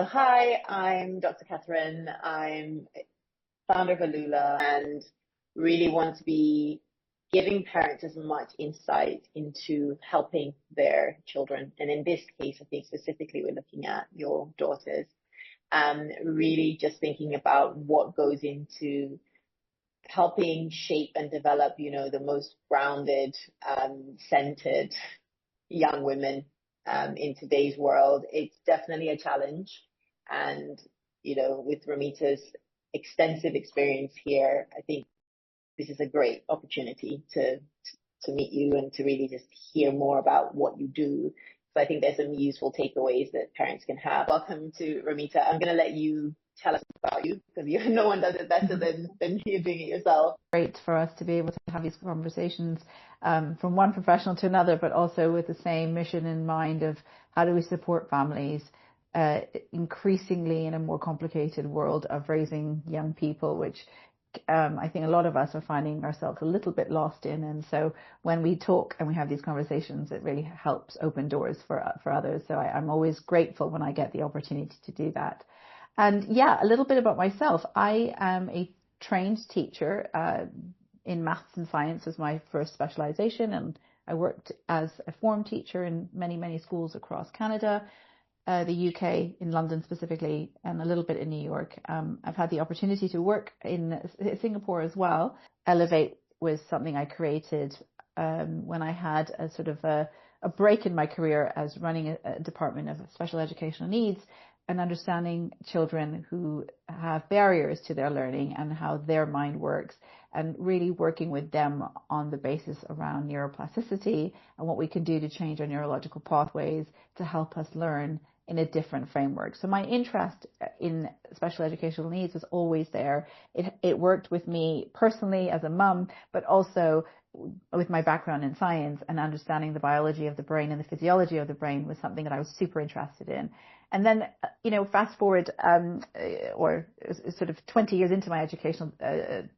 Hi, I'm Dr. Catherine. I'm founder of Alula and really want to be giving parents as much insight into helping their children. And in this case, I think specifically we're looking at your daughters, really just thinking about what goes into helping shape and develop, the most grounded, centered young women in today's world. It's definitely a challenge. And, with Ramita's extensive experience here, I think this is a great opportunity to meet you and to really just hear more about what you do. So I think there's some useful takeaways that parents can have. Welcome to Ramita. I'm going to let you tell us about you because no one does it better than you doing it yourself. Great for us to be able to have these conversations from one professional to another, but also with the same mission in mind of how do we support families increasingly in a more complicated world of raising young people, which I think a lot of us are finding ourselves a little bit lost in. And so when we talk and we have these conversations, it really helps open doors for others. So I'm always grateful when I get the opportunity to do that. And yeah, a little bit about myself. I am a trained teacher in maths and science as my first specialization, and I worked as a form teacher in many, many schools across Canada, the UK, in London specifically, and a little bit in New York. I've had the opportunity to work in Singapore as well. Elevate was something I created when I had a sort of a break in my career as running a department of special educational needs and understanding children who have barriers to their learning and how their mind works, and really working with them on the basis around neuroplasticity and what we can do to change our neurological pathways to help us learn in a different framework. So my interest in special educational needs was always there. It worked with me personally as a mum, but also with my background in science and understanding the biology of the brain and the physiology of the brain was something that I was super interested in. And then, fast forward, or sort of 20 years into my educational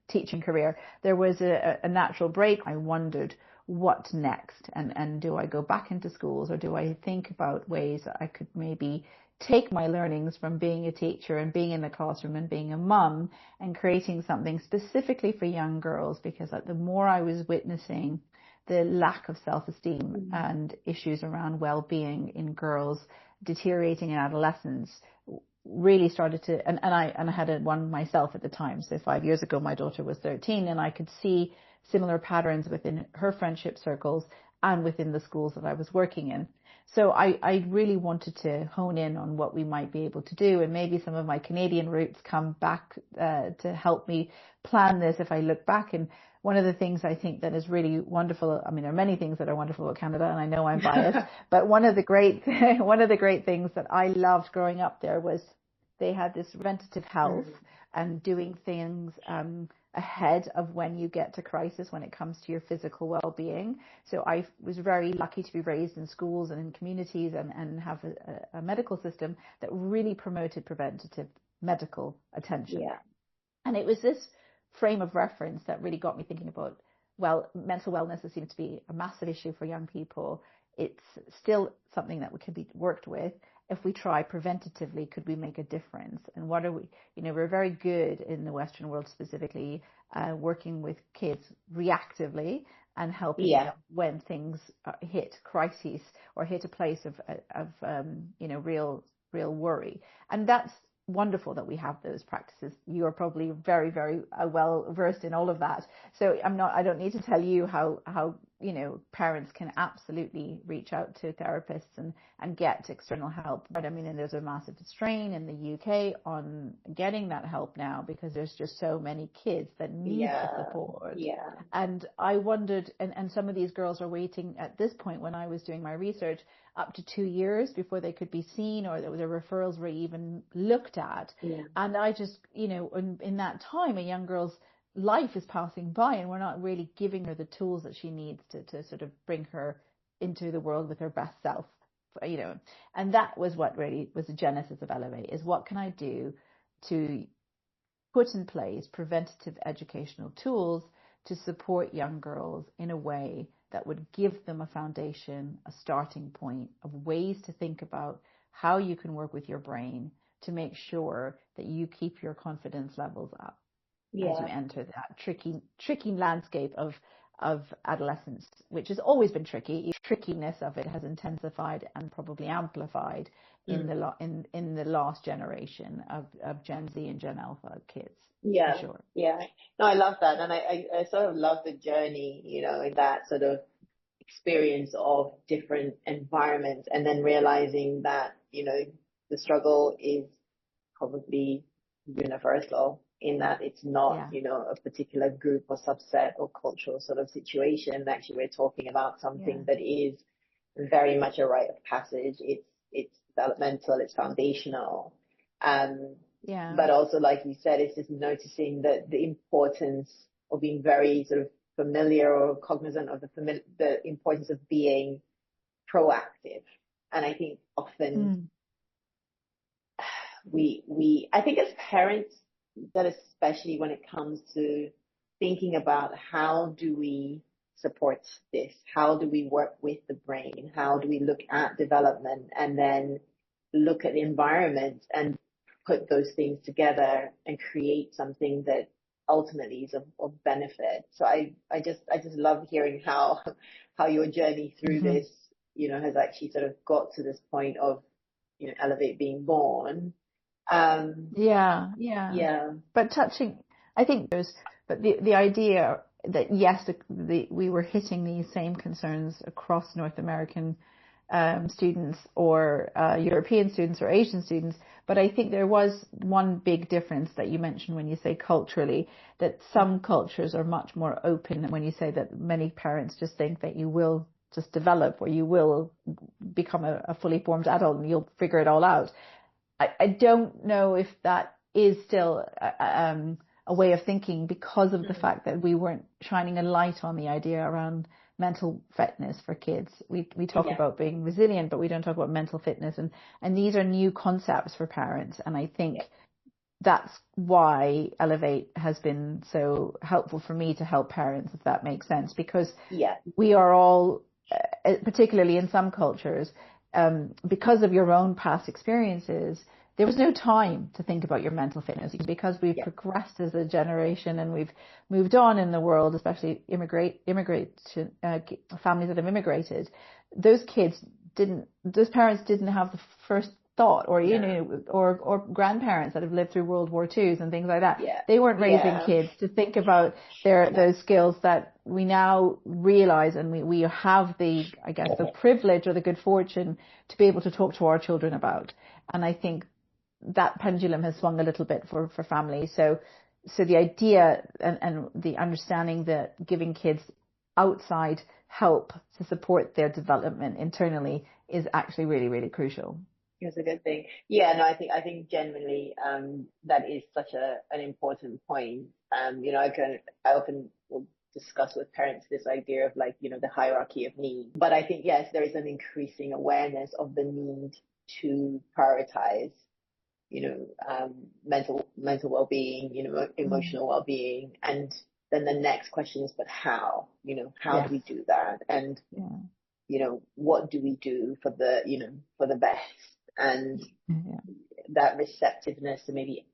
teaching career, there was a natural break. I wondered what next, and do I go back into schools, or do I think about ways that I could maybe take my learnings from being a teacher and being in the classroom and being a mum and creating something specifically for young girls, because the more I was witnessing the lack of self-esteem and issues around well-being in girls deteriorating in adolescence really started to, and I had one myself at the time. So 5 years ago, my daughter was 13, and I could see similar patterns within her friendship circles and within the schools that I was working in. So I really wanted to hone in on what we might be able to do, and maybe some of my Canadian roots come back to help me plan this if I look back. And one of the things I think that is really wonderful, I mean, there are many things that are wonderful about Canada, and I know I'm biased, but one of the great things that I loved growing up there was they had this preventative health and doing things ahead of when you get to crisis when it comes to your physical well-being. So I was very lucky to be raised in schools and in communities and have a medical system that really promoted preventative medical attention. Yeah. And it was this frame of reference that really got me thinking about, well, mental wellness seems to be a massive issue for young people. It's still something that can be worked with. If we try preventatively, could we make a difference? And what are we, we're very good in the Western world specifically, working with kids reactively and helping them when things hit crises or hit a place of real worry. And that's wonderful that we have those practices. You are probably very, very well versed in all of that. So I don't need to tell you how parents can absolutely reach out to therapists and get external help. But I mean, and there's a massive strain in the UK on getting that help now because there's just so many kids that need the support. Yeah. And I wondered, and some of these girls are waiting at this point when I was doing my research up to 2 years before they could be seen or the referrals were even looked at. Yeah. And I just, in that time, a young girl's life is passing by and we're not really giving her the tools that she needs to sort of bring her into the world with her best self, And that was what really was the genesis of Elevate, is what can I do to put in place preventative educational tools to support young girls in a way that would give them a foundation, a starting point of ways to think about how you can work with your brain to make sure that you keep your confidence levels up as you Yeah. enter that tricky landscape of adolescence, which has always been tricky. The trickiness of it has intensified and probably amplified in the last generation of Gen Z and Gen Alpha kids. Yeah. For sure. Yeah. No, I love that. And I sort of love the journey, in that sort of experience of different environments, and then realizing that, the struggle is probably universal in that it's not, a particular group or subset or cultural sort of situation. Actually, we're talking about something that is very much a rite of passage. It's developmental, it's foundational. But also, like you said, it's just noticing that the importance of being very sort of familiar or cognizant of the importance of being proactive. And I think often I think as parents, that especially when it comes to thinking about how do we support this? How do we work with the brain? How do we look at development and then look at the environment and put those things together and create something that ultimately is of benefit? So I just love hearing how your journey through this, has actually sort of got to this point of, Elevate being born. But touching, I think the idea that yes, we were hitting these same concerns across North American students or European students or Asian students, but I think there was one big difference that you mentioned when you say culturally, that some cultures are much more open when you say that many parents just think that you will just develop or you will become a fully formed adult and you'll figure it all out. I don't know if that is still a way of thinking because of the fact that we weren't shining a light on the idea around mental fitness for kids. We talk about being resilient, but we don't talk about mental fitness. And these are new concepts for parents. And I think that's why Elevate has been so helpful for me to help parents, if that makes sense, because we are all, particularly in some cultures, because of your own past experiences, there was no time to think about your mental fitness because we've progressed as a generation and we've moved on in the world, especially families that have immigrated. Those parents didn't have the first thought, or or grandparents that have lived through World War IIs and things like that. They weren't raising kids to think about those skills that we now realize, and we have the privilege or the good fortune to be able to talk to our children about. And I think that pendulum has swung a little bit for families. So the idea and the understanding that giving kids outside help to support their development internally is actually really, really crucial. It's a good thing. Yeah, no, I think genuinely that is such an important point. I often will discuss with parents this idea of the hierarchy of needs. But I think, yes, there is an increasing awareness of the need to prioritize, mental well-being, emotional well-being. And then the next question is, but how? How do we do that? And, what do we do for the best? And that receptiveness to maybe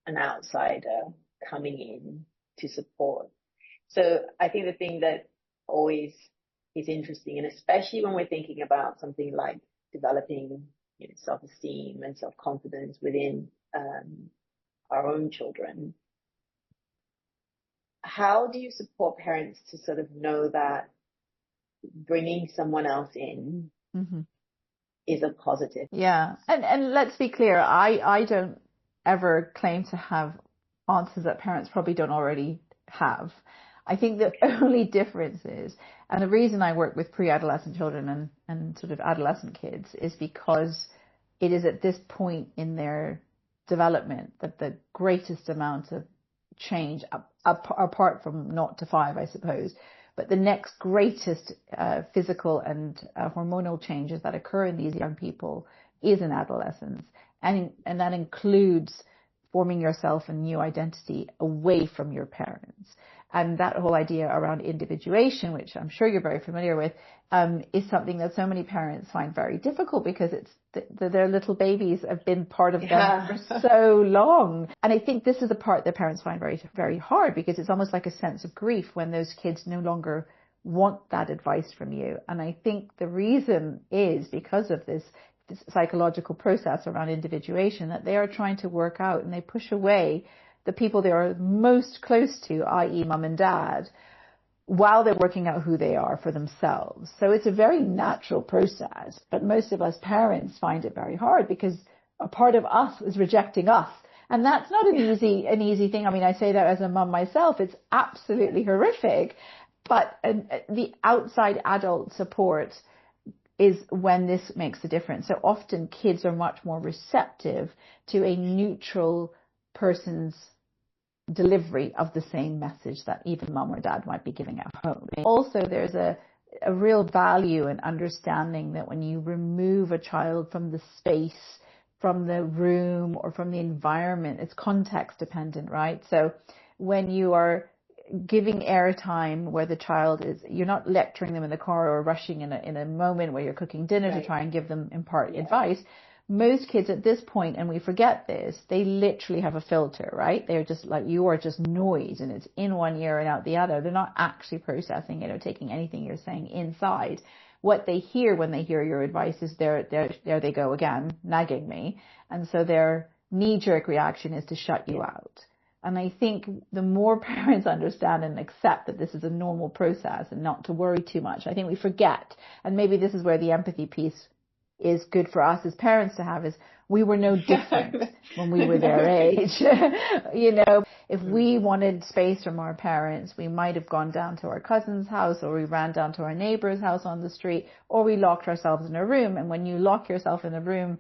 an outsider coming in to support. So I think the thing that always is interesting, and especially when we're thinking about something like developing self-esteem and self-confidence within our own children, how do you support parents to sort of know that bringing someone else in is a positive? Yeah. And let's be clear, I don't ever claim to have answers that parents probably don't already have. I think the only difference is, and the reason I work with pre-adolescent children and sort of adolescent kids is because it is at this point in their development that the greatest amount of change, apart from 0 to 5, I suppose, but the next greatest physical and hormonal changes that occur in these young people is in adolescence. And that includes forming yourself a new identity away from your parents. And that whole idea around individuation, which I'm sure you're very familiar with, is something that so many parents find very difficult because it's their little babies have been part of them for so long. And I think this is the part that parents find very, very hard, because it's almost like a sense of grief when those kids no longer want that advice from you. And I think the reason is because of this psychological process around individuation that they are trying to work out, and they push away the people they are most close to, i.e. mum and dad, while they're working out who they are for themselves. So it's a very natural process, but most of us parents find it very hard because a part of us is rejecting us. And that's not an easy thing. I mean, I say that as a mum myself, it's absolutely horrific, but the outside adult support is when this makes a difference. So often kids are much more receptive to a neutral person's delivery of the same message that even mum or dad might be giving at home. Also, there's a real value in understanding that when you remove a child from the space, from the room, or from the environment, it's context dependent, right? So when you are giving airtime where the child is, you're not lecturing them in the car or rushing in a moment where you're cooking dinner to try and impart advice. Most kids at this point, and we forget this, they literally have a filter, right? They're just like, you are just noise, and it's in one ear and out the other. They're not actually processing it or taking anything you're saying inside. What they hear when they hear your advice is there they go again, nagging me. And so their knee-jerk reaction is to shut you out. And I think the more parents understand and accept that this is a normal process and not to worry too much, I think we forget. And maybe this is where the empathy piece is good for us as parents to have, is we were no different when we were their age. You know, if we wanted space from our parents, we might have gone down to our cousin's house, or we ran down to our neighbor's house on the street, or we locked ourselves in a room. And when you lock yourself in a room,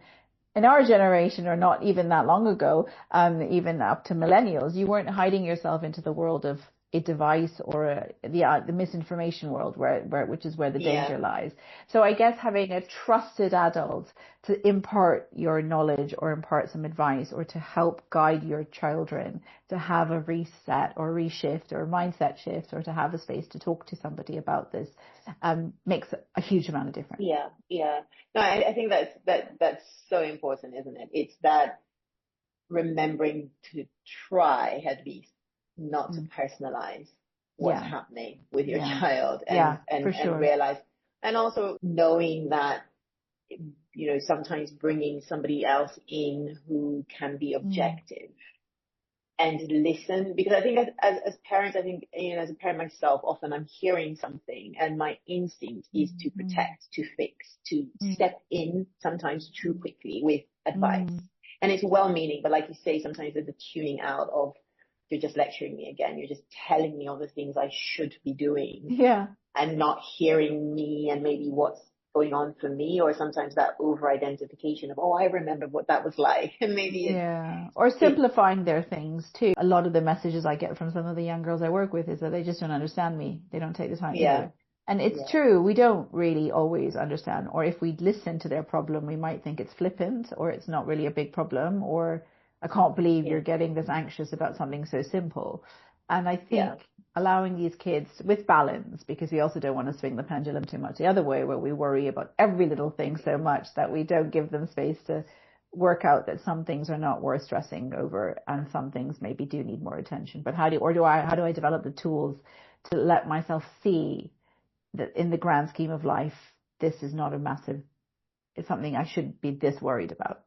in our generation, or not even that long ago, even up to millennials, you weren't hiding yourself into the world of a device or the misinformation world, which is where the danger lies. So I guess having a trusted adult to impart your knowledge or impart some advice or to help guide your children to have a reset or reshift or mindset shift, or to have a space to talk to somebody about this, makes a huge amount of difference. Yeah. No, I think that's so important, isn't it? It's that remembering to try at least not to personalize what's happening with your child, and realize, and also knowing that, you know, sometimes bringing somebody else in who can be objective and listen, because I think as parents, I think, you know, as a parent myself, often I'm hearing something and my instinct is to protect, to fix, to step in sometimes too quickly with advice. And it's well-meaning, but like you say, sometimes there's a tuning out of, you're just lecturing me again. You're just telling me all the things I should be doing. And not hearing me and maybe what's going on for me, or sometimes that over-identification of, oh, I remember what that was like. And maybe or simplifying their things too. A lot of the messages I get from some of the young girls I work with is that they just don't understand me. They don't take the time to do it. And it's true, we don't really always understand. Or if we listen to their problem, we might think it's flippant, or it's not really a big problem, or I can't believe you're getting this anxious about something so simple. And I think allowing these kids with balance, because we also don't want to swing the pendulum too much the other way, where we worry about every little thing so much that we don't give them space to work out that some things are not worth stressing over and some things maybe do need more attention. But how do I develop the tools to let myself see that in the grand scheme of life, this is not it's something I shouldn't be this worried about.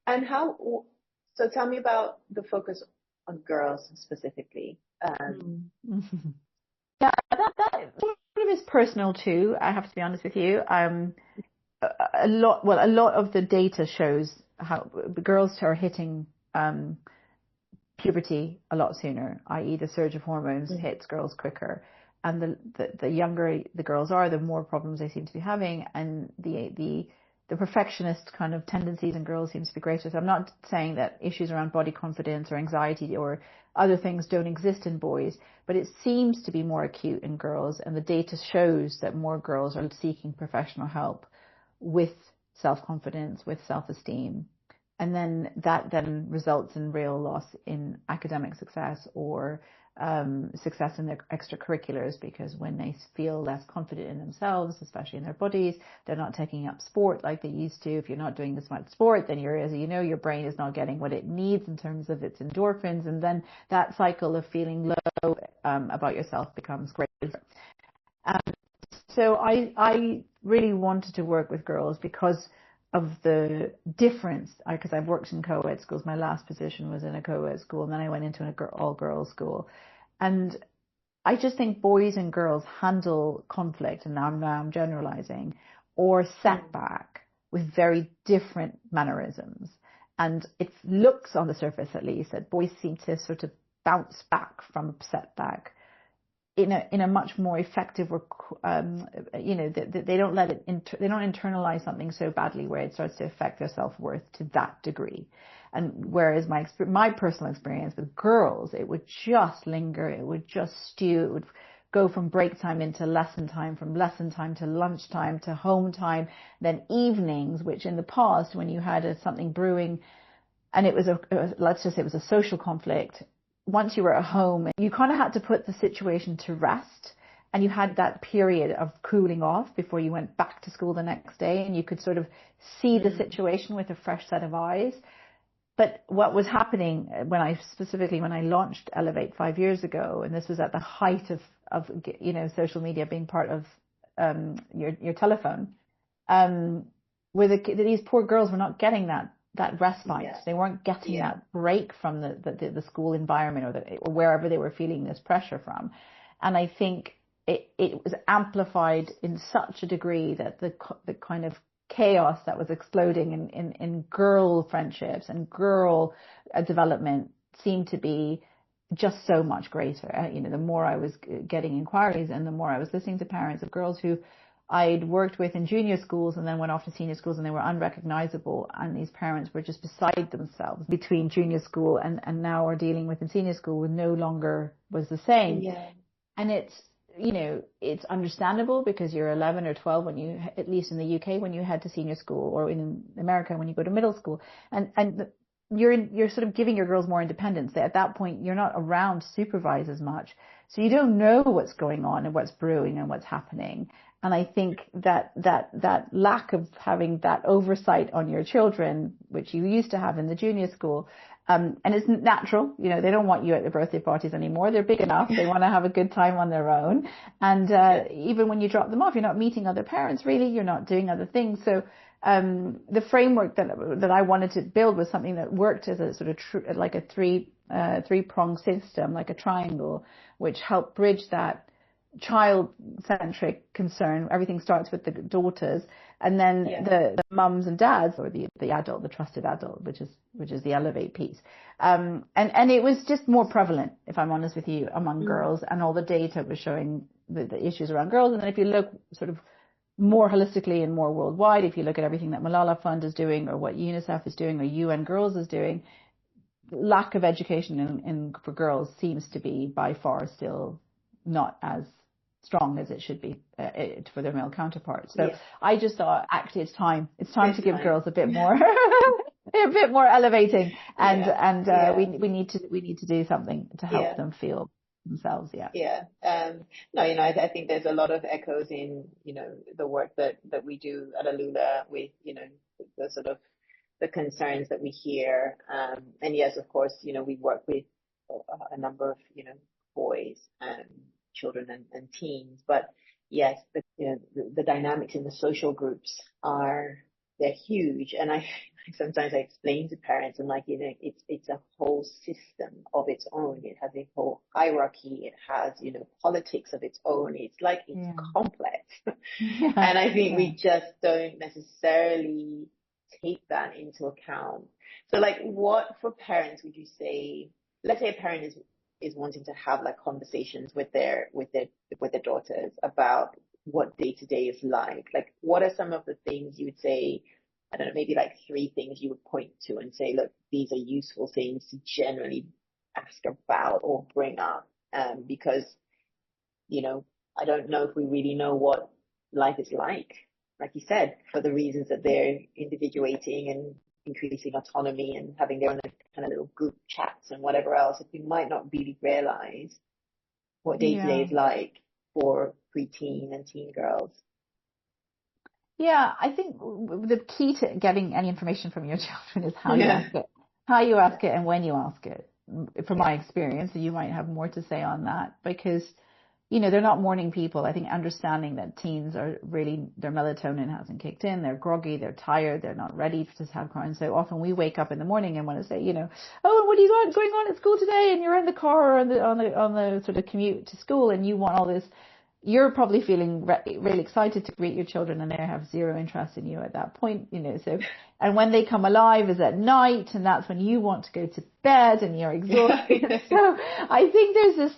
And so tell me about the focus on girls specifically. That sort of is personal too, I have to be honest with you. A lot of the data shows how girls are hitting puberty a lot sooner, i.e. the surge of hormones hits girls quicker. And the younger the girls are, the more problems they seem to be having, and the perfectionist kind of tendencies in girls seems to be greater. So I'm not saying that issues around body confidence or anxiety or other things don't exist in boys, but it seems to be more acute in girls, and the data shows that more girls are seeking professional help with self-confidence, with self-esteem, And then that then results in real loss in academic success or success in their extracurriculars, because when they feel less confident in themselves, especially in their bodies, they're not taking up sport like they used to. If you're not doing this much sport, then as you know, your brain is not getting what it needs in terms of its endorphins, and then that cycle of feeling low about yourself becomes greater. So I really wanted to work with girls because of the difference, because I've worked in co-ed schools. My last position was in a co-ed school, and then I went into an all-girls school. And I just think boys and girls handle conflict, and now I'm generalizing, or setback with very different mannerisms. And it looks on the surface, at least, that boys seem to sort of bounce back from setback in a much more effective, or they don't let it they don't internalize something so badly where it starts to affect their self-worth to that degree. And whereas my personal experience with girls, it would just linger, it would just stew, it would go from break time into lesson time, from lesson time to lunchtime to home time, then evenings, which in the past, when you had something brewing and it was let's just say it was a social conflict, once you were at home, you kind of had to put the situation to rest, and you had that period of cooling off before you went back to school the next day, and you could sort of see the situation with a fresh set of eyes. But what was happening when I launched Elevate 5 years ago, and this was at the height of social media being part of your telephone, these poor girls were not getting that respite. Yeah. They weren't getting that break from the school environment or wherever they were feeling this pressure from. And I think it was amplified in such a degree that the kind of chaos that was exploding in girl friendships and girl development seemed to be just so much greater. The more I was getting inquiries and the more I was listening to parents of girls who I'd worked with in junior schools and then went off to senior schools, and they were unrecognizable, and these parents were just beside themselves between junior school and now are dealing with in senior school, with no longer was the same. Yeah. And it's understandable, because you're 11 or 12 when you, at least in the UK, when you head to senior school, or in America when you go to middle school, and you're sort of giving your girls more independence. At that point, you're not around to supervise as much, so you don't know what's going on and what's brewing and what's happening. And I think that lack of having that oversight on your children, which you used to have in the junior school, and it's natural, they don't want you at the birthday parties anymore. They're big enough. They want to have a good time on their own. And even when you drop them off, you're not meeting other parents, really. You're not doing other things. So the framework that I wanted to build was something that worked as a sort of like a three-pronged system, like a triangle, which helped bridge that child-centric concern. Everything starts with the daughters, and then the mums and dads, or the adult, the trusted adult, which is the Elevate piece. And it was just more prevalent, if I'm honest with you, among girls, and all the data was showing the issues around girls. And then if you look sort of more holistically and more worldwide, if you look at everything that Malala Fund is doing, or what UNICEF is doing, or UN Girls is doing, lack of education for girls seems to be by far still not as strong as it should be for their male counterparts. So I just thought, actually, it's time to give girls a bit more a bit more elevating, and we need to do something to help them feel themselves. No, I think there's a lot of echoes in the work that we do at Alula with the sort of the concerns that we hear, and yes, of course, we work with a number of boys and children and teens, but yes, the dynamics in the social groups they're huge. And sometimes I explain to parents, and it's a whole system of its own. It has a whole hierarchy. It has politics of its own. It's complex. And I think we just don't necessarily take that into account. So what for parents would you say? Let's say a parent is wanting to have conversations with their daughters about what day to day is like. What are some of the things you would say? I don't know, maybe 3 things you would point to and say, look, these are useful things to generally ask about or bring up, because I don't know if we really know what life is like you said, for the reasons that they're individuating and increasing autonomy and having their own kind of little group chats and whatever else, if we might not really realize what day-to-day Yeah. is like for preteen and teen girls. Yeah, I think the key to getting any information from your children is how you ask it. How you ask it and when you ask it. From my experience, you might have more to say on that, because they're not morning people. I think understanding that teens are really, their melatonin hasn't kicked in, they're groggy, they're tired, they're not ready to have crying. So often we wake up in the morning and want to say, oh, what do you got going on at school today? And you're in the car or on the sort of commute to school, and you want all this. You're probably feeling really excited to greet your children, and they have zero interest in you at that point, so, and when they come alive is at night, and that's when you want to go to bed and you're exhausted. So I think there's this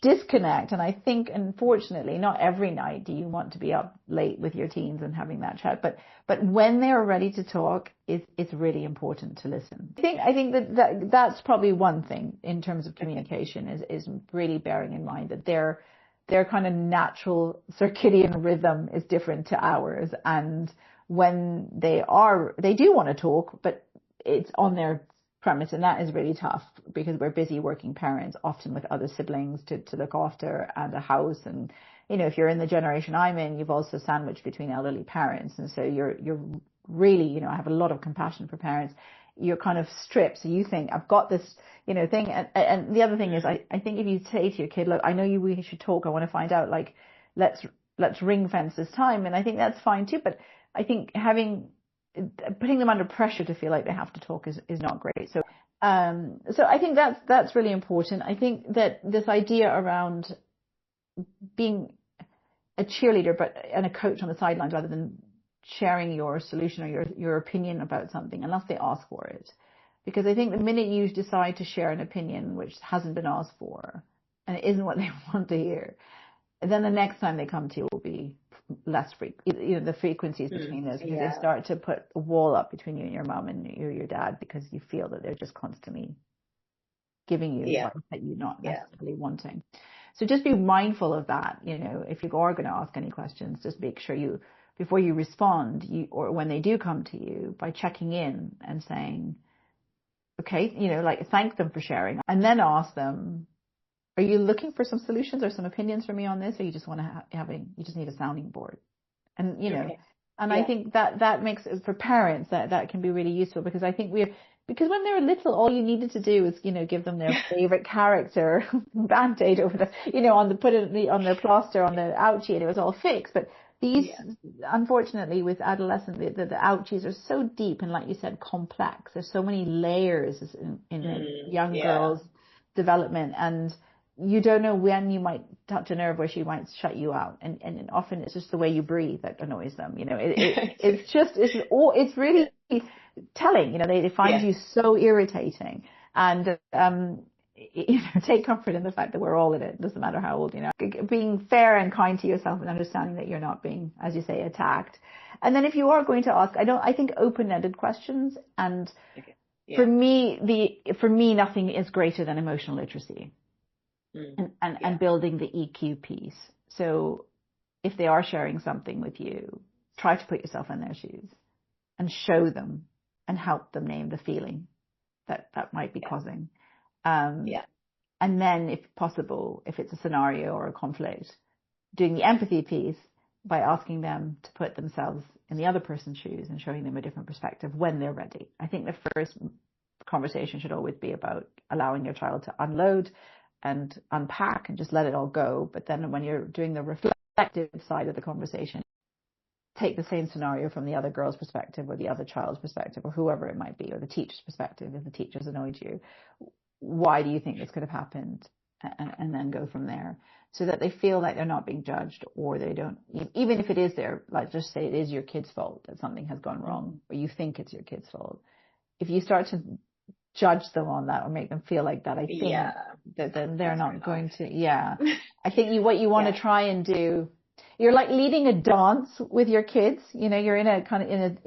disconnect, and I think, unfortunately, not every night do you want to be up late with your teens and having that chat, but when they're ready to talk, it's really important to listen. I think that's probably one thing in terms of communication is really bearing in mind that their kind of natural circadian rhythm is different to ours. And when they do want to talk, but it's on their premise. And that is really tough because we're busy working parents, often with other siblings to look after and a house. And, if you're in the generation I'm in, you've also sandwiched between elderly parents. And so you're really, I have a lot of compassion for parents. You're kind of stripped. So you think, I've got this, thing. And the other thing is, I think if you say to your kid, look, I know we should talk. I want to find out, let's ring fence this time. And I think that's fine too. But I think putting them under pressure to feel like they have to talk is not great. So I think that's really important. I think that this idea around being a cheerleader, and a coach on the sidelines rather than sharing your solution or your opinion about something unless they ask for it. Because I think the minute you decide to share an opinion which hasn't been asked for and it isn't what they want to hear, then the next time they come to you will be less the frequencies between those, because they start to put a wall up between you and your mom and your dad, because you feel that they're just constantly giving you advice that you're not necessarily wanting. So just be mindful of that. If you are going to ask any questions, just make sure before you respond, or when they do come to you, by checking in and saying, okay, thank them for sharing, and then ask them, are you looking for some solutions or some opinions from me on this, or you just want to you just need a sounding board? And, I think that makes, for parents, that can be really useful, because I think because when they're little, all you needed to do is, give them their favorite character, Band-Aid over put it on their plaster on the ouchie, and it was all fixed. But these, unfortunately, with adolescents, the ouchies are so deep and, like you said, complex. There's so many layers in a young girl's development, and you don't know when you might touch a nerve where she might shut you out, and often it's just the way you breathe that annoys them. It's really telling. They find you so irritating, and take comfort in the fact that we're all in it. It doesn't matter how old. Being fair and kind to yourself and understanding that you're not being, as you say, attacked. And then if you are going to ask, I think open-ended questions. And for me, nothing is greater than emotional literacy. And building the EQ piece. So if they are sharing something with you, try to put yourself in their shoes and show them and help them name the feeling that might be causing. And then, if possible, if it's a scenario or a conflict, doing the empathy piece by asking them to put themselves in the other person's shoes and showing them a different perspective when they're ready. I think the first conversation should always be about allowing your child to unload and unpack and just let it all go. But then when you're doing the reflective side of the conversation, take the same scenario from the other girl's perspective or the other child's perspective or whoever it might be, or the teacher's perspective. If the teacher's annoyed you, why do you think this could have happened? And then go from there, so that they feel like they're not being judged, or they don't, even if it is just say it is your kid's fault that something has gone wrong, or you think it's your kid's fault. If you start to judge them on that or make them feel like that, I think that then they're not going to. I think what you want to try and do, you're like leading a dance with your kids. You're in a kind of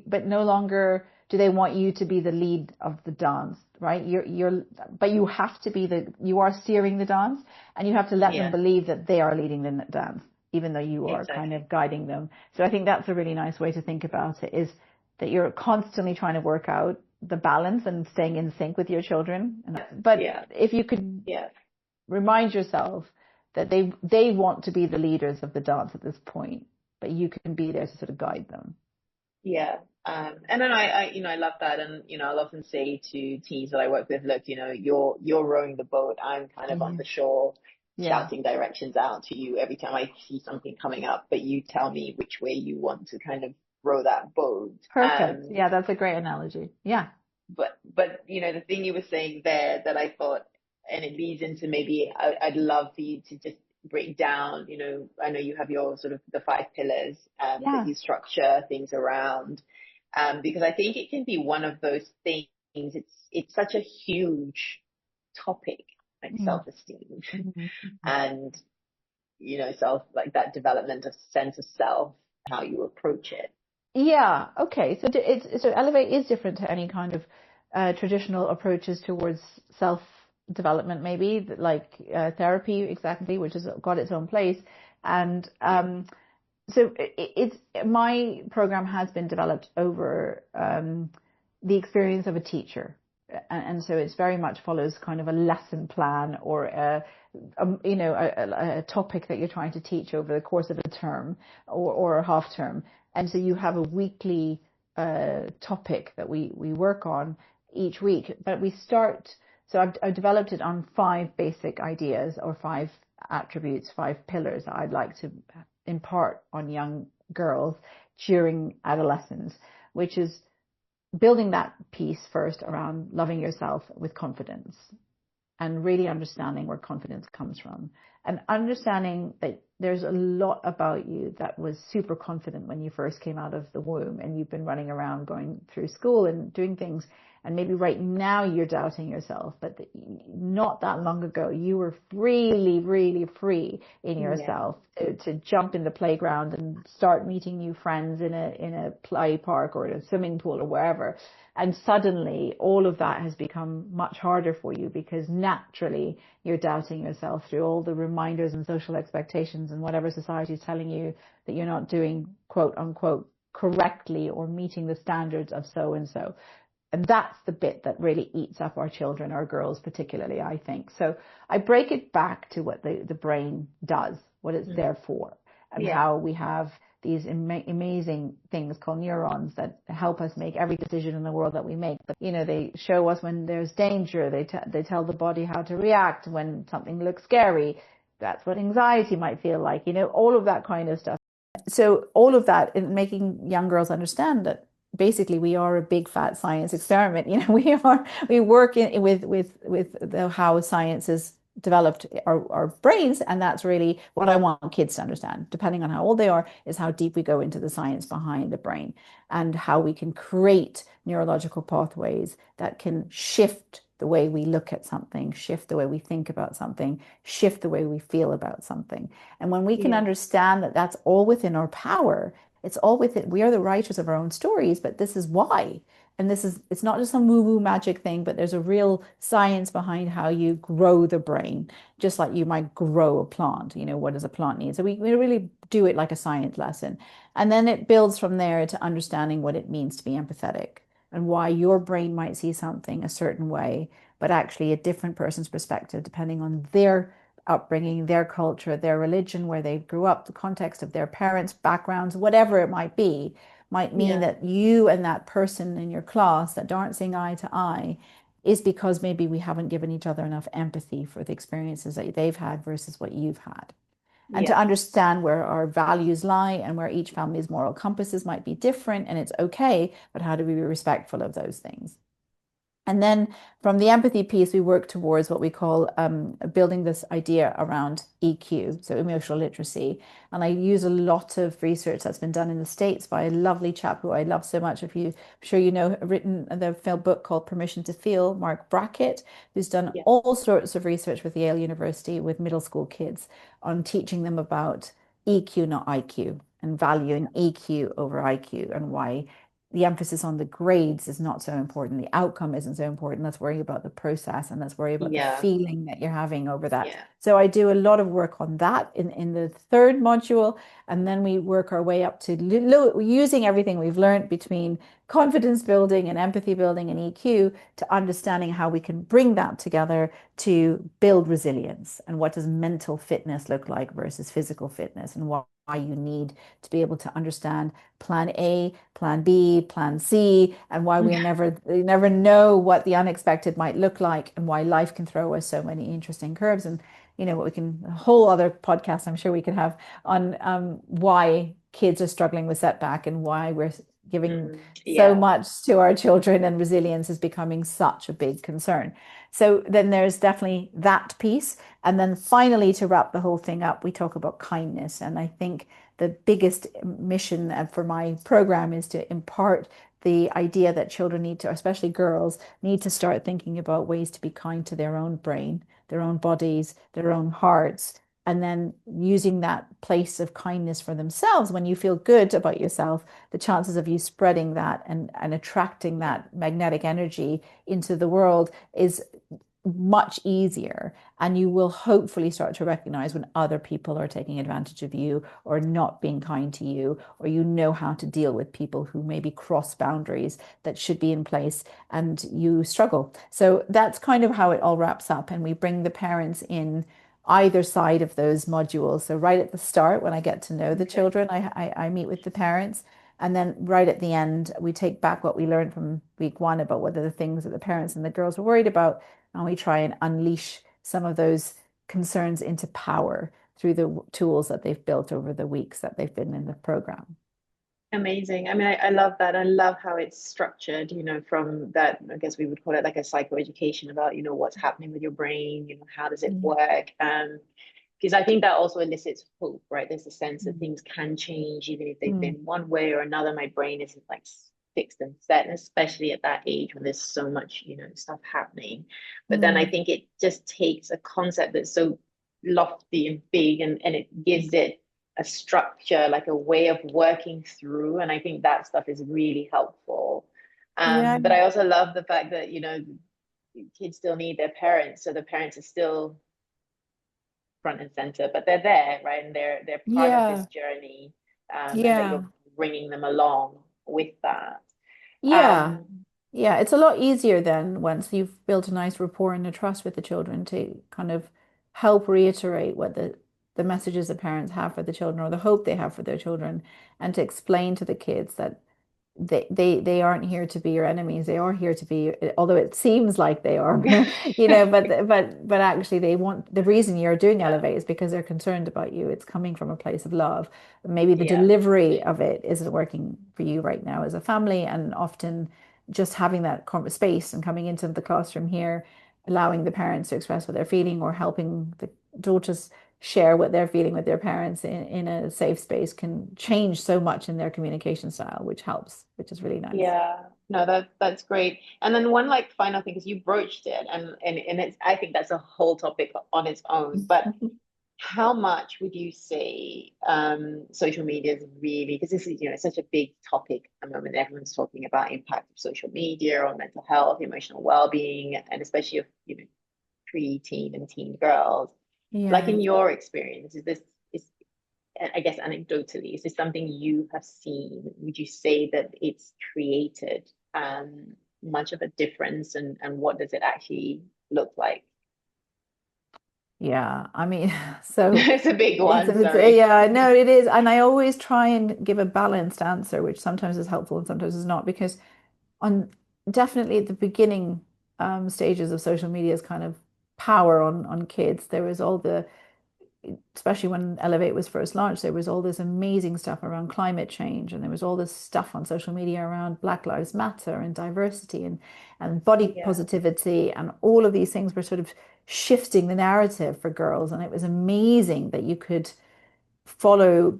but no longer do they want you to be the lead of the dance, right? But you have to you are steering the dance, and you have to let them believe that they are leading the dance, even though you are kind of guiding them. So I think that's a really nice way to think about it, is that you're constantly trying to work out the balance and staying in sync with your children. But if you could remind yourself that they want to be the leaders of the dance at this point, but you can be there to sort of guide them. Yeah. And then I love that. And, I'll often say to teens that I work with, look, you're rowing the boat. I'm kind of on the shore shouting directions out to you every time I see something coming up, but you tell me which way you want to kind of row that boat. Perfect. Yeah, that's a great analogy. Yeah. But, the thing you were saying there that I thought, and it leads into maybe I'd love for you to just break down, I know you have your sort of the 5 pillars that you structure things around, because I think it can be one of those things. It's such a huge topic, like self-esteem and, like that development of sense of self, how you approach it. Yeah. Okay. So Elevate is different to any kind of traditional approaches towards self development, maybe like therapy, exactly, which has got its own place. And so it's my program has been developed over the experience of a teacher, and so it's very much follows kind of a lesson plan or a topic that you're trying to teach over the course of a term or a half term. And so you have a weekly topic that we work on each week, but we start. So I've developed it on 5 basic ideas or 5 attributes, 5 pillars that I'd like to impart on young girls during adolescence, which is building that piece first around loving yourself with confidence and really understanding where confidence comes from, and understanding that there's a lot about you that was super confident when you first came out of the womb and you've been running around going through school and doing things. And maybe right now you're doubting yourself, but not that long ago, you were really, really free in yourself to jump in the playground and start meeting new friends in a play park or in a swimming pool or wherever. And suddenly all of that has become much harder for you because naturally you're doubting yourself through all the reminders and social expectations and whatever society is telling you that you're not doing quote unquote correctly or meeting the standards of so and so. And that's the bit that really eats up our children, our girls particularly, I think. So I break it back to what the brain does, what it's there for, and how we have these amazing things called neurons that help us make every decision in the world that we make. But, they show us when there's danger. They tell the body how to react when something looks scary. That's what anxiety might feel like, all of that kind of stuff. So all of that in making young girls understand that basically we are a big fat science experiment. We work with how science has developed our brains, and that's really what I want kids to understand, depending on how old they are, is how deep we go into the science behind the brain and how we can create neurological pathways that can shift the way we look at something, shift the way we think about something, shift the way we feel about something. And when we can understand that that's all within our power, it's all within, we are the writers of our own stories, but this is why. And it's not just some woo-woo magic thing, but there's a real science behind how you grow the brain, just like you might grow a plant. What does a plant need? So we really do it like a science lesson. And then it builds from there to understanding what it means to be empathetic and why your brain might see something a certain way, but actually a different person's perspective, depending on their upbringing, their culture, their religion, where they grew up, the context of their parents' backgrounds, whatever it might be, might mean that you and that person in your class that aren't seeing eye to eye is because maybe we haven't given each other enough empathy for the experiences that they've had versus what you've had. And to understand where our values lie and where each family's moral compasses might be different, and it's okay, but how do we be respectful of those things? And then from the empathy piece, we work towards what we call building this idea around EQ, so emotional literacy. And I use a lot of research that's been done in the States by a lovely chap who I love so much. I'm sure you know, written the book called Permission to Feel, Mark Brackett, who's done all sorts of research with Yale University with middle school kids on teaching them about EQ, not IQ, and valuing EQ over IQ, and why the emphasis on the grades is not so important. The outcome isn't so important. Let's worry about the process and let's worry about the Yeah. feeling that you're having over that. Yeah. So I do a lot of work on that in the third module. And then we work our way up to using everything we've learned between confidence building and empathy building and EQ to understanding how we can bring that together to build resilience. And what does mental fitness look like versus physical fitness, and why you need to be able to understand plan A, plan B, plan C, and why we never know what the unexpected might look like, and why life can throw us so many interesting curves. And what we can, a whole other podcast I'm sure we could have on why kids are struggling with setback and why we're giving so Yeah. much to our children, and resilience is becoming such a big concern. So then there's definitely that piece. And then finally, to wrap the whole thing up, we talk about kindness. And I think the biggest mission for my program is to impart the idea that children need to, especially girls, need to start thinking about ways to be kind to their own brain, their own bodies, their own hearts, and then using that place of kindness for themselves. When you feel good about yourself, the chances of you spreading that and attracting that magnetic energy into the world is much easier. And you will hopefully start to recognize when other people are taking advantage of you or not being kind to you, or how to deal with people who maybe cross boundaries that should be in place and you struggle. So that's kind of how it all wraps up. And we bring the parents in either side of those modules. So right at the start, when I get to know the Okay. children, I meet with the parents. And then right at the end, we take back what we learned from week one about what are the things that the parents and the girls were worried about. And we try and unleash some of those concerns into power through the tools that they've built over the weeks that they've been in the program. Amazing. I mean, I love that. I love how it's structured, from that, I guess we would call it like a psychoeducation about, what's happening with your brain, how does it Mm. work? Because I think that also elicits hope, right? There's a sense that Mm. things can change, even if they've Mm. been one way or another. My brain isn't like fixed and set, and especially at that age when there's so much, stuff happening. But then I Mm. think it just takes a concept that's so lofty and big, and it gives it a structure, like a way of working through. And I think that stuff is really helpful. Yeah. But I also love the fact that, kids still need their parents. So the parents are still front and center, but they're there, right? And they're part of this Yeah. journey, and that Yeah. you're bringing them along with that. Yeah. Um, Yeah. It's a lot easier then once you've built a nice rapport and a trust with the children to kind of help reiterate what the messages the parents have for the children or the hope they have for their children, and to explain to the kids that they aren't here to be your enemies. They are here to be, although it seems like they are, but actually they want, the reason you're doing yeah, Elevate is because they're concerned about you. It's coming from a place of love. Maybe the yeah, delivery of it isn't working for you right now as a family, and often just having that space and coming into the classroom here, allowing the parents to express what they're feeling, or helping the daughters share what they're feeling with their parents in a safe space, can change so much in their communication style, which helps, which is really nice. yeah. No, that's great. And then one like final thing, because you broached it, and it's, I think that's a whole topic on its own. But how much would you say social media is really, because this is, such a big topic at the moment. Everyone's talking about impact of social media on mental health, emotional well-being, and especially of, pre-teen and teen girls. Like Yeah. in your experience, is I guess anecdotally, is this something you have seen? Would you say that it's created much of a difference, and what does it actually look like? Yeah, I mean, so It's a big one, sorry. yeah, no, it is. And I always try and give a balanced answer, which sometimes is helpful and sometimes is not, because on definitely at the beginning stages of social media's kind of power on kids, there was all the, especially when Elevate was first launched, there was all this amazing stuff around climate change, and there was all this stuff on social media around Black Lives Matter and diversity and body Yeah. positivity, and all of these things were sort of shifting the narrative for girls. And it was amazing that you could follow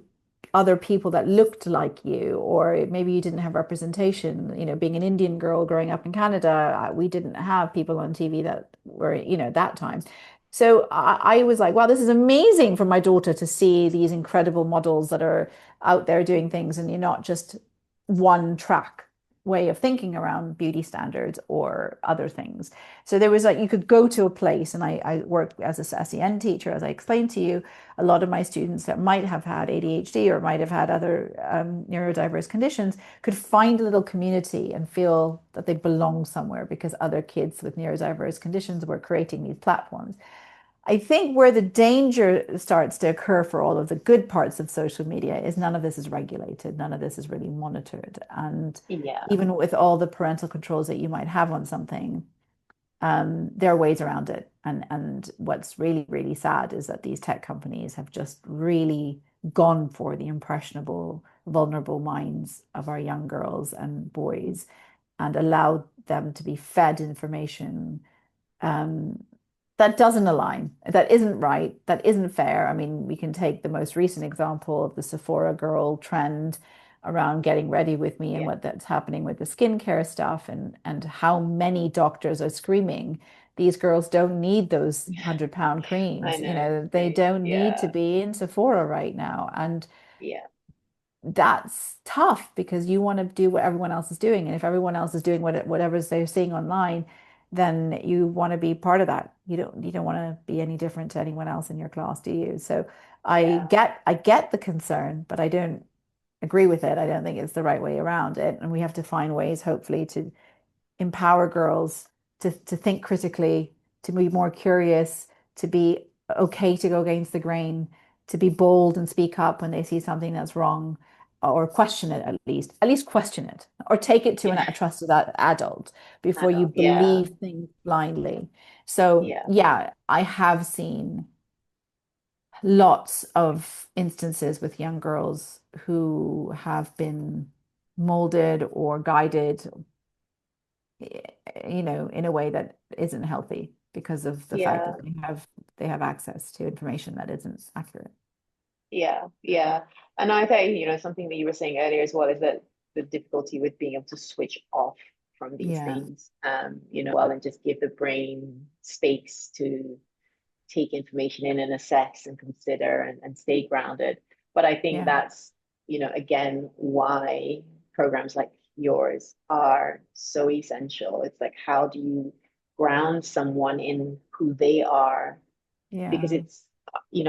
other people that looked like you, or maybe you didn't have representation. Being an Indian girl growing up in Canada, we didn't have people on TV that were, that time. So I was like, wow, this is amazing for my daughter to see these incredible models that are out there doing things, and you're not just one track. way of thinking around beauty standards or other things. So there was like, you could go to a place, and I work as a SEN teacher, as I explained to you. A lot of my students that might have had ADHD or might have had other neurodiverse conditions could find a little community and feel that they belong somewhere because other kids with neurodiverse conditions were creating these platforms. I think where the danger starts to occur for all of the good parts of social media is none of this is regulated, none of this is really monitored. And Yeah. even with all the parental controls that you might have on something, there are ways around it. And what's really, really sad is that these tech companies have just really gone for the impressionable, vulnerable minds of our young girls and boys and allowed them to be fed information um, that doesn't align, that isn't right, that isn't fair. I mean, we can take the most recent example of the Sephora girl trend around getting ready with me and Yeah. what that's happening with the skincare stuff and how many doctors are screaming these girls don't need those 100-pound I creams. You know. know, they don't need to Yeah. be in Sephora right now. And Yeah. that's tough because you want to do what everyone else is doing. And if everyone else is doing whatever they're seeing online, then you want to be part of that. You don't want to be any different to anyone else in your class, do you? So Yeah. I get the concern, but I don't agree with it. I don't think it's the right way around it. And we have to find ways, hopefully, to empower girls to think critically, to be more curious, to be okay to go against the grain, to be bold and speak up when they see something that's wrong, or question it at least question it, or take it to Yeah. a trusted adult before you Adult. Yeah. believe things blindly. So Yeah. yeah, I have seen lots of instances with young girls who have been molded or guided in a way that isn't healthy because of the fact Yeah. that they have access to information that isn't accurate. Yeah. Yeah. And I think, something that you were saying earlier as well is that the difficulty with being able to switch off from these Yeah, things, well, and just give the brain space to take information in and assess and consider and stay grounded. But I think yeah, that's, again, why programs like yours are so essential. It's like, how do you ground someone in who they are? Because yeah, it's, in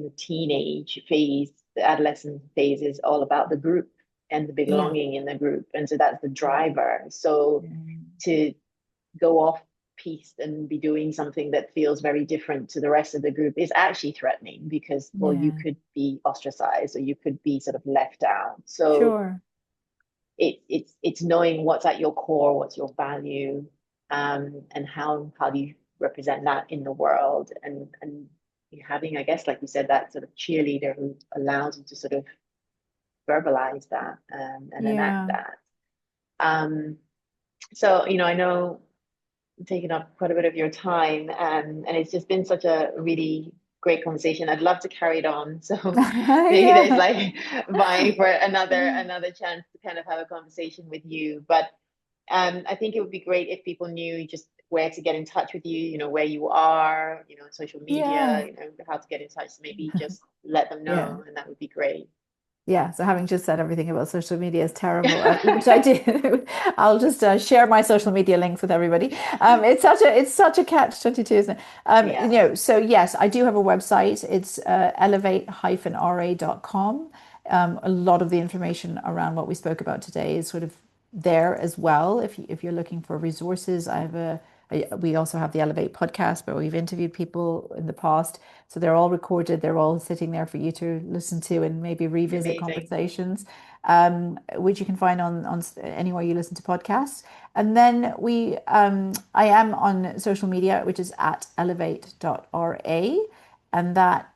the teenage phase, the adolescent phase is all about the group and the yeah, belonging in the group. And so that's the yeah, driver. So yeah, to go off piste and be doing something that feels very different to the rest of the group is actually threatening because, well, you yeah. could be ostracized or you could be sort of left out. So Sure. it's knowing what's at your core, what's your value, and how do you represent that in the world, and having, I guess, like you said, that sort of cheerleader who allows you to sort of verbalize that, and enact Yeah. that. Um, so I know taken up quite a bit of your time, and it's just been such a really great conversation. I'd love to carry it on. So maybe there's Yeah. like vying for another chance to kind of have a conversation with you. But I think it would be great if people knew just where to get in touch with you, where you are, social media, Yeah. how to get in touch. So maybe just let them Yeah. know, and that would be great. Yeah, so having just said everything about social media is terrible, which I do. I'll just share my social media links with everybody. It's such a catch 22, isn't it? Yeah, So yes, I do have a website. It's elevate-ra.com. A lot of the information around what we spoke about today is sort of there as well. If you're looking for resources, we also have the Elevate podcast where we've interviewed people in the past. So they're all recorded. They're all sitting there for you to listen to and maybe revisit amazing. conversations, which you can find on anywhere you listen to podcasts. And then I am on social media, which is at elevate.ra. And that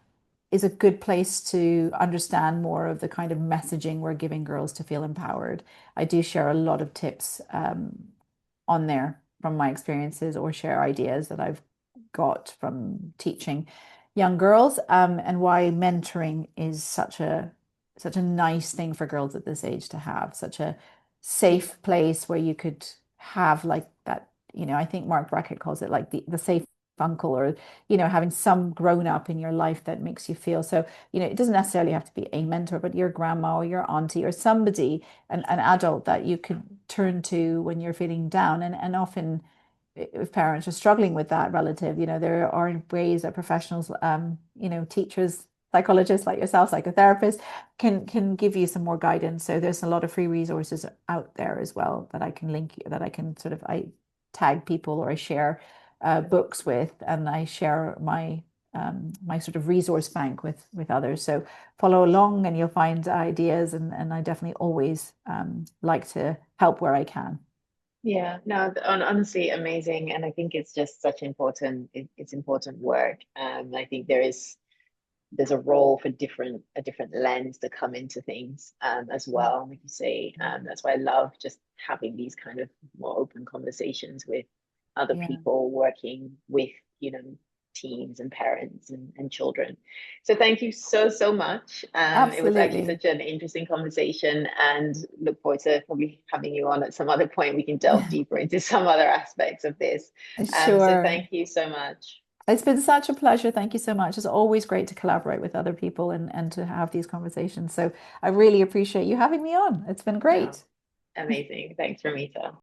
is a good place to understand more of the kind of messaging we're giving girls to feel empowered. I do share a lot of tips on there from my experiences or share ideas that I've got from teaching young girls, and why mentoring is such a nice thing for girls at this age to have, such a Yeah, safe place where you could have like that. I think Mark Brackett calls it like the safe uncle, or, having some grown up in your life that makes you feel. So, it doesn't necessarily have to be a mentor, but your grandma or your auntie or somebody, an adult that you could turn to when you're feeling down. And often, if parents are struggling with that relative, there are ways that professionals, teachers, psychologists like yourself, psychotherapists, can give you some more guidance. So there's a lot of free resources out there as well that I can that I can I tag people, or I share books with, and I share my sort of resource bank with others. So follow along and you'll find ideas, and I definitely always like to help where I can. Yeah, no, honestly, amazing. And I think it's just such it's important work. I think there's a role for a different lens to come into things as well. Like you say, that's why I love just having these kind of more open conversations with other Yeah, people working with, teens and parents and children. So thank you so much. It was actually absolutely. such an interesting conversation, and look forward to probably having you on at some other point. We can delve deeper into some other aspects of this. So Sure. thank you so much. It's been such a pleasure. Thank you so much. It's always great to collaborate with other people and to have these conversations. So I really appreciate you having me on. It's been No, great. amazing. Thanks, Ramita.